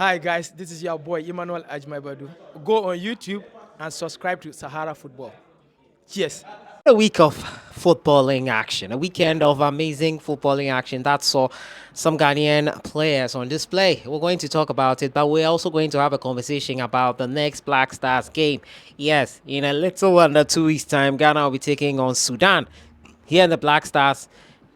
Hi guys, this is your boy Emmanuel Ajmaibadu. Go on YouTube and subscribe to Sahara Football. Cheers. A week of footballing action, a weekend of amazing footballing action that saw some Ghanaian players on display. We're going to talk about it, but we're also going to have a conversation about the next Black Stars game. Yes, in a little under 2 weeks' time, Ghana will be taking on Sudan. Here in the Black Stars,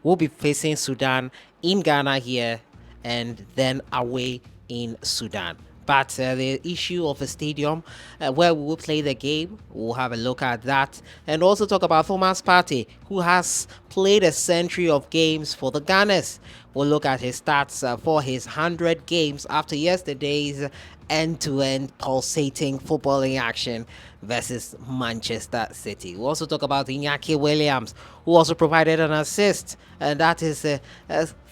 we'll be facing Sudan in Ghana here and then away in Sudan. But the issue of a stadium where we will play the game, we'll have a look at that. And also talk about Thomas Partey, who has played a century of games for the Gunners. We'll look at his stats for his 100 games after yesterday's end-to-end pulsating footballing action versus Manchester City. We'll also talk about Inaki Williams, who also provided an assist, and that is a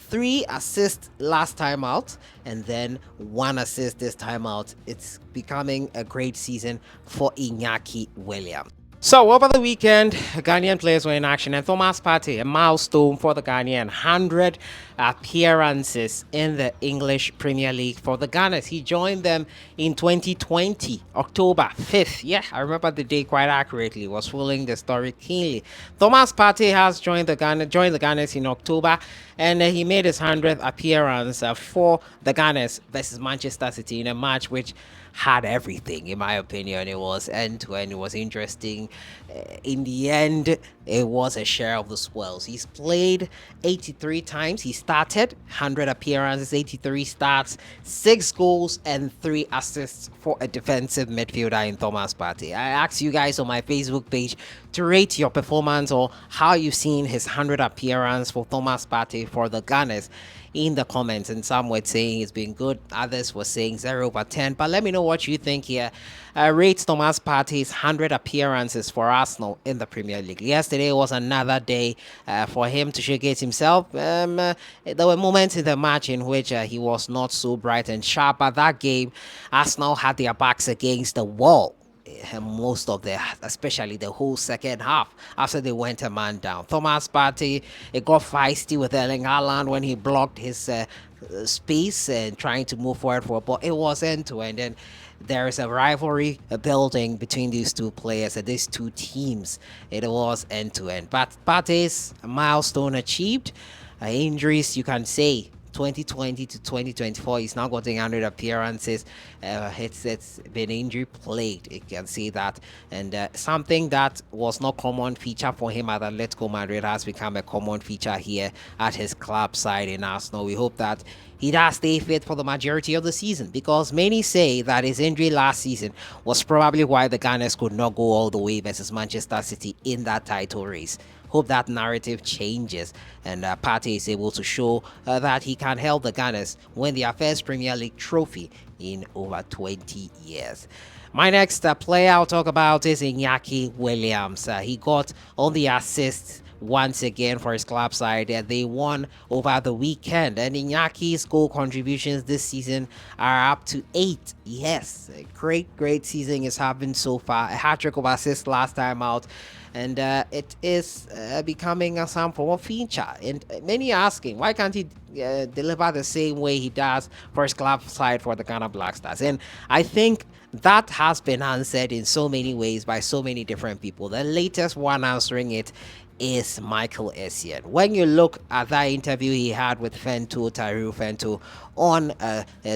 3 assists last time out and then 1 assist this time out. It's becoming a great season for Inaki Williams. So over the weekend, Ghanaian players were in action, and Thomas Partey, a milestone for the Ghanaian, 100 appearances in the English Premier League for the Gunners. He joined them in 2020, October 5th. Yeah, I remember the day quite accurately. Was following the story keenly. Thomas Partey has joined the Gunners in October, and he made his 100th appearance for the Gunners versus Manchester City in a match which had everything, in my opinion. It was end to end. It was interesting. In the end, it was a share of the spoils. He's played 83 times. He started 100 appearances, 83 starts, 6 goals and 3 assists for a defensive midfielder in Thomas Partey. I asked you guys on my Facebook page to rate your performance or how you've seen his 100 appearance for Thomas Partey for the Gunners in the comments, and some were saying it's been good, others were saying 0/10. But let me know what you think here. Rate Thomas Partey's 100 appearances for Arsenal in the Premier League. Yesterday was another day for him to showcase himself. There were moments in the match in which he was not so bright and sharp, but that game, Arsenal had their backs against the wall most of the, especially the whole second half after they went a man down. Thomas Partey, it got feisty with Erling Haaland when he blocked his space and trying to move forward for a ball. It was end to end, and there is a rivalry building between these two players and these two teams. It was end to end. But Partey's milestone achieved. Injuries, you can say, 2020 to 2024, he's now getting 100 appearances. It's been injury plagued, you can see that, and something that was not common feature for him at Atletico Madrid has become a common feature here at his club side in Arsenal. We hope that he does stay fit for the majority of the season, because many say that his injury last season was probably why the Gunners could not go all the way versus Manchester City in that title race. Hope that narrative changes and Partey is able to show that he can help the Gunners win their first Premier League trophy in over 20 years. My next player I'll talk about is Inaki Williams. He got on the assists once again for his club side. They won over the weekend, and Inaki's goal contributions this season are up to 8. Yes, a great season is happening so far. A hat-trick of assists last time out, and it is becoming a some form of feature. And many are asking, why can't he deliver the same way he does for his club side for the Ghana Black Stars? And I think that has been answered in so many ways by so many different people. The latest one answering it is Michael Essien. When you look at that interview he had with Tyrell Fento on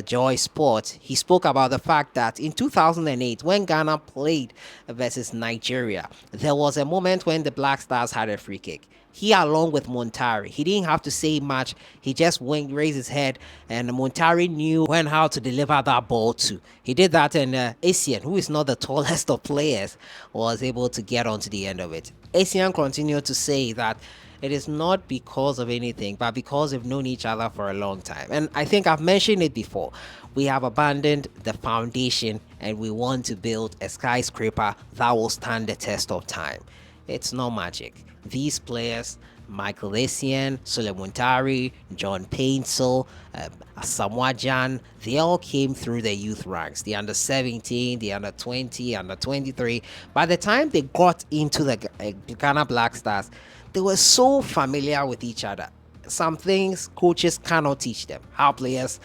Joy Sports, he spoke about the fact that in 2008, when Ghana played versus Nigeria, there was a moment when the Black Stars had a free kick. He, along with Montari, he didn't have to say much. He just raised his head, and Montari knew when how to deliver that ball to. He did that, and Essien, who is not the tallest of players, was able to get onto the end of it. Essien continued to say that it is not because of anything, but because they've known each other for a long time. And I think I've mentioned it before. We have abandoned the foundation, and we want to build a skyscraper that will stand the test of time. It's not magic. These players, Michael Essien, Suleiman Tari, John Painsel, Samoa Jan, they all came through the youth ranks, the under 17, the under 20, under 23. By the time they got into the Ghana Black Stars, they were so familiar with each other. some things coaches cannot teach them. How players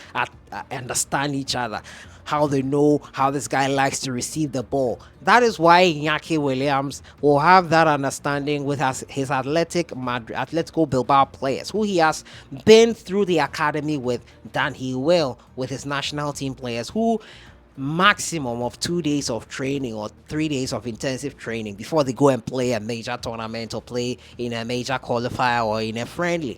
understand each other, how they know how this guy likes to receive the ball. That is why Inaki Williams will have that understanding with his Atletico Bilbao players, who he has been through the academy with, than he will with his national team players, who maximum of 2 days of training or 3 days of intensive training before they go and play a major tournament or play in a major qualifier or in a friendly.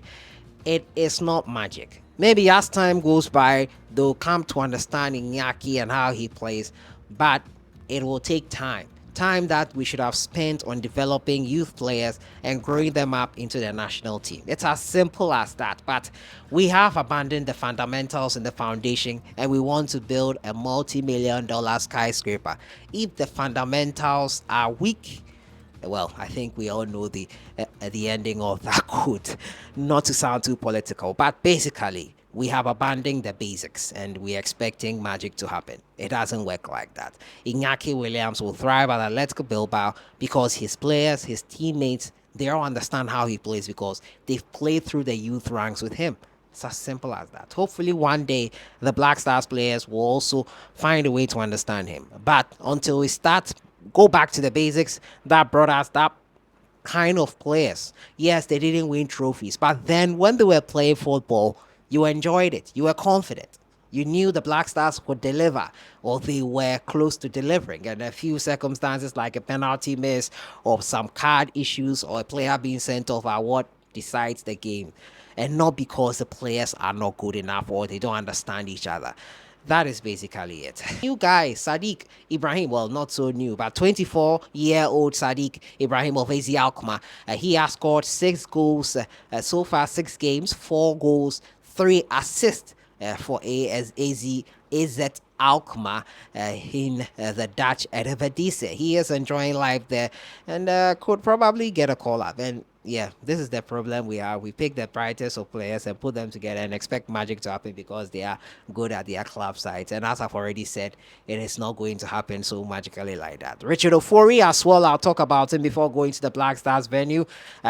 It is not magic. Maybe as time goes by, they'll come to understand Inaki and how he plays, but it will take time. Time that we should have spent on developing youth players and growing them up into the national team. It's as simple as that. But we have abandoned the fundamentals and the foundation, and we want to build a multi-million-dollar skyscraper. If the fundamentals are weak, well, I think we all know the ending of that quote. Not to sound too political, but basically, we have abandoned the basics and we're expecting magic to happen. It doesn't work like that. Inaki Williams will thrive at Atletico Bilbao because his players, his teammates, they all understand how he plays because they've played through the youth ranks with him. It's as simple as that. Hopefully one day the Black Stars players will also find a way to understand him. But until we go back to the basics, that brought us that kind of players. Yes, they didn't win trophies, but then when they were playing football, you enjoyed it. You were confident. You knew the Black Stars would deliver, or they were close to delivering. And a few circumstances like a penalty miss or some card issues or a player being sent off are what decides the game. And not because the players are not good enough or they don't understand each other. That is basically it. New guy, Sadiq Ibrahim, well, not so new, but 24-year-old Sadiq Ibrahim of AZ Alkmaar. He has scored 6 goals so far, 6 games, 4 goals, 3 assists for AZ Alkmaar in the Dutch Eredivisie. He is enjoying life there and could probably get a call-up. And yeah, this is the problem we have. We pick the brightest of players and put them together and expect magic to happen because they are good at their club sides. And as I've already said, it is not going to happen so magically like that. Richard Ofori as well, I'll talk about him before going to the Black Stars venue.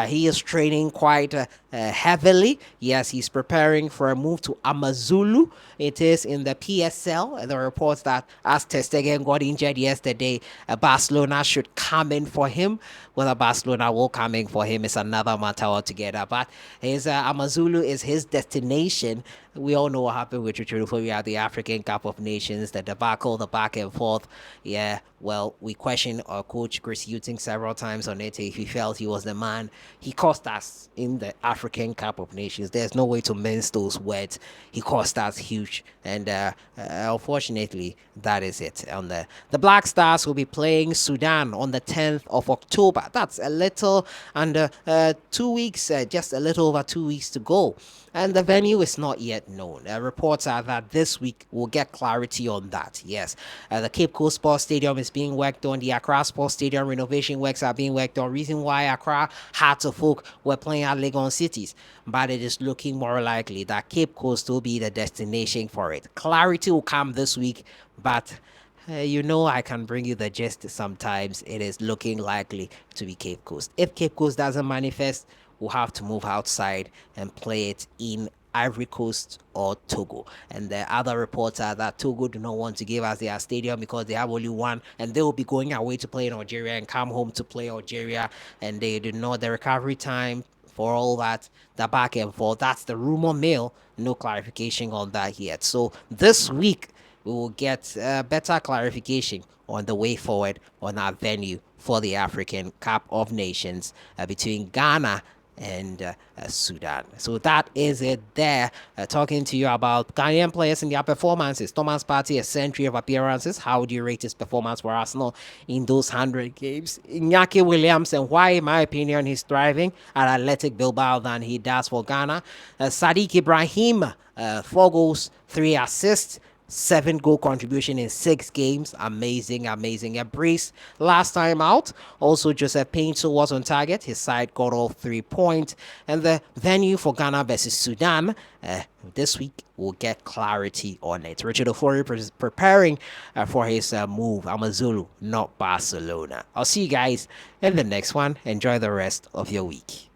He is training quite heavily. Yes, he's preparing for a move to Amazulu. It is in the PSL. The reports that as Ter Stegen got injured yesterday, Barcelona should come in for him. Whether Barcelona will come in for him is another matter altogether. But his Amazulu is his destination. We all know what happened with Chuchurufobi at the African Cup of Nations, the debacle, the back and forth. Yeah, well, we questioned our coach Chris Hughton several times on it if he felt he was the man. He cost us in the African Cup of Nations. There's no way to mince those words. He cost us huge. And unfortunately, that is it. On the Black Stars will be playing Sudan on the 10th of October. That's a little under 2 weeks, just a little over 2 weeks to go. And the venue is not yet known. Reports are that this week we'll get clarity on that. Yes, the Cape Coast Sports Stadium is being worked on. The Accra Sports Stadium renovation works are being worked on. Reason why Accra, Hearts of Oak were playing at Legon Cities. But it is looking more likely that Cape Coast will be the destination for it. Clarity will come this week, but you know I can bring you the gist sometimes. It is looking likely to be Cape Coast. If Cape Coast doesn't manifest, we'll have to move outside and play it in Ivory Coast or Togo. And the other reports are that Togo do not want to give us their stadium because they have only one, and they will be going away to play in Algeria and come home to play Algeria, and they do not, the recovery time for all that, the back and forth, that's the rumor mill. No clarification on that yet. So this week we will get better clarification on the way forward on our venue for the African Cup of Nations between Ghana and Sudan. So that is it there. Talking to you about Ghanaian players and their performances. Thomas Partey, a century of appearances. How do you rate his performance for Arsenal in those 100 games? Inaki Williams, and why, in my opinion, he's thriving at Athletic Bilbao than he does for Ghana. Sadiq Ibrahim, 4 goals, 3 assists. 7-goal contribution in 6 games. Amazing. A brace last time out. Also, Joseph Painter was on target. His side got all 3 points. And the venue for Ghana versus Sudan this week will get clarity on it. Richard Ofori is preparing for his move. Amazulu, not Barcelona. I'll see you guys in the next one. Enjoy the rest of your week.